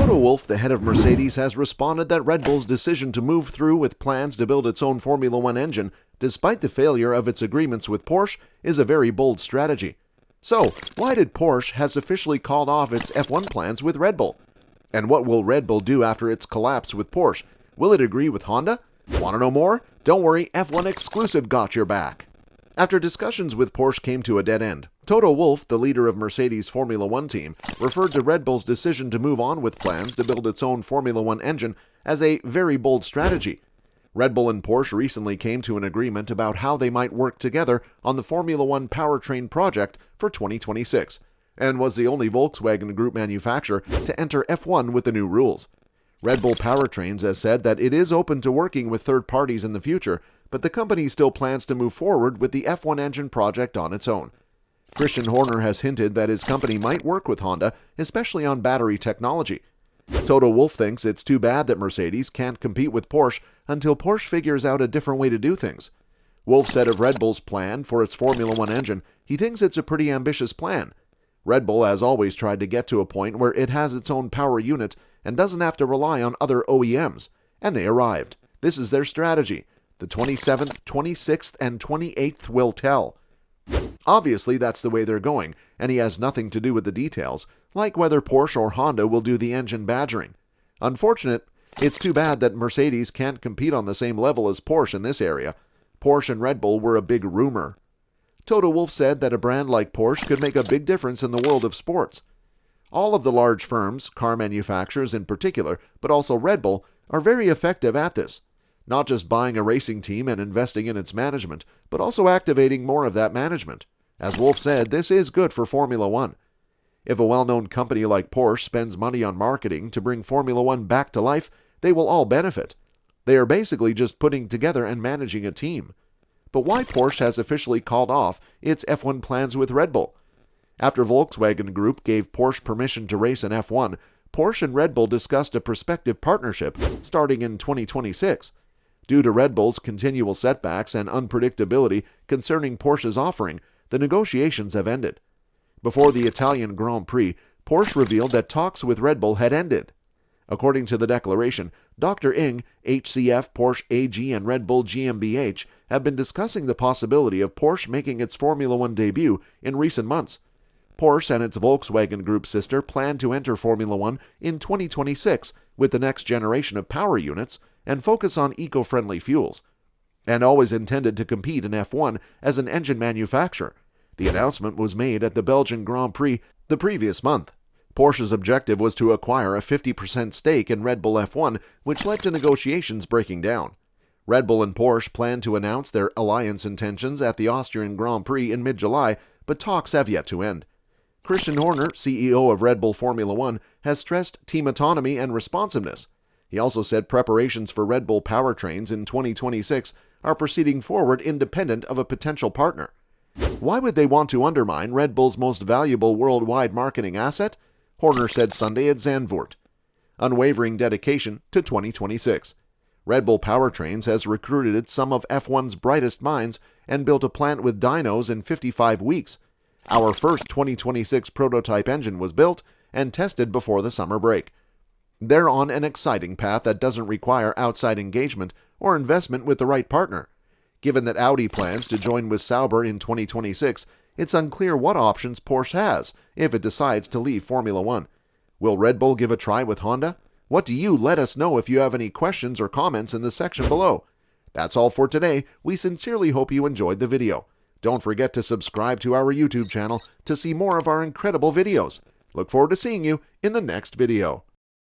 Toto Wolff, the head of Mercedes, has responded that Red Bull's decision to move through with plans to build its own Formula One engine, despite the failure of its agreements with Porsche, is a very bold strategy. So, why did Porsche has officially called off its F1 plans with Red Bull? And what will Red Bull do after its collapse with Porsche? Will it agree with Honda? Want to know more? Don't worry, F1 Exclusive got your back. After discussions with Porsche came to a dead end, Toto Wolff, the leader of Mercedes' Formula One team, referred to Red Bull's decision to move on with plans to build its own Formula One engine as a very bold strategy. Red Bull and Porsche recently came to an agreement about how they might work together on the Formula One powertrain project for 2026, and was the only Volkswagen Group manufacturer to enter F1 with the new rules. Red Bull Powertrains has said that it is open to working with third parties in the future, but the company still plans to move forward with the F1 engine project on its own. Christian Horner has hinted that his company might work with Honda, especially on battery technology. Toto Wolff thinks it's too bad that Mercedes can't compete with Porsche until Porsche figures out a different way to do things. Wolff said of Red Bull's plan for its Formula One engine, he thinks it's a pretty ambitious plan. Red Bull has always tried to get to a point where it has its own power unit and doesn't have to rely on other OEMs, and they arrived. This is their strategy. The 27th, 26th, and 28th will tell. Obviously, that's the way they're going, and he has nothing to do with the details, like whether Porsche or Honda will do the engine badgering. Unfortunate, it's too bad that Mercedes can't compete on the same level as Porsche in this area. Porsche and Red Bull were a big rumor. Toto Wolff said that a brand like Porsche could make a big difference in the world of sports. All of the large firms, car manufacturers in particular, but also Red Bull, are very effective at this. Not just buying a racing team and investing in its management, but also activating more of that management. As Wolff said, this is good for Formula One. If a well-known company like Porsche spends money on marketing to bring Formula One back to life, they will all benefit. They are basically just putting together and managing a team. But why Porsche has officially called off its F1 plans with Red Bull? After Volkswagen Group gave Porsche permission to race in F1, Porsche and Red Bull discussed a prospective partnership starting in 2026. Due to Red Bull's continual setbacks and unpredictability concerning Porsche's offering, the negotiations have ended. Before the Italian Grand Prix, Porsche revealed that talks with Red Bull had ended. According to the declaration, Dr. Ing, HCF, Porsche AG, and Red Bull GmbH have been discussing the possibility of Porsche making its Formula One debut in recent months. Porsche and its Volkswagen Group sister plan to enter Formula One in 2026 with the next generation of power units and focus on eco-friendly fuels, and always intended to compete in F1 as an engine manufacturer. The announcement was made at the Belgian Grand Prix the previous month. Porsche's objective was to acquire a 50% stake in Red Bull F1, which led to negotiations breaking down. Red Bull and Porsche plan to announce their alliance intentions at the Austrian Grand Prix in mid-July, but talks have yet to end. Christian Horner, CEO of Red Bull Formula One, has stressed team autonomy and responsiveness. He also said preparations for Red Bull powertrains in 2026 are proceeding forward independent of a potential partner. Why would they want to undermine Red Bull's most valuable worldwide marketing asset? Horner said Sunday at Zandvoort. Unwavering dedication to 2026. Red Bull Powertrains has recruited some of F1's brightest minds and built a plant with dynos in 55 weeks. Our first 2026 prototype engine was built and tested before the summer break. They're on an exciting path that doesn't require outside engagement or investment with the right partner. Given that Audi plans to join with Sauber in 2026, it's unclear what options Porsche has if it decides to leave Formula One. Will Red Bull give a try with Honda? What do you? Let us know if you have any questions or comments in the section below. That's all for today. We sincerely hope you enjoyed the video. Don't forget to subscribe to our YouTube channel to see more of our incredible videos. Look forward to seeing you in the next video.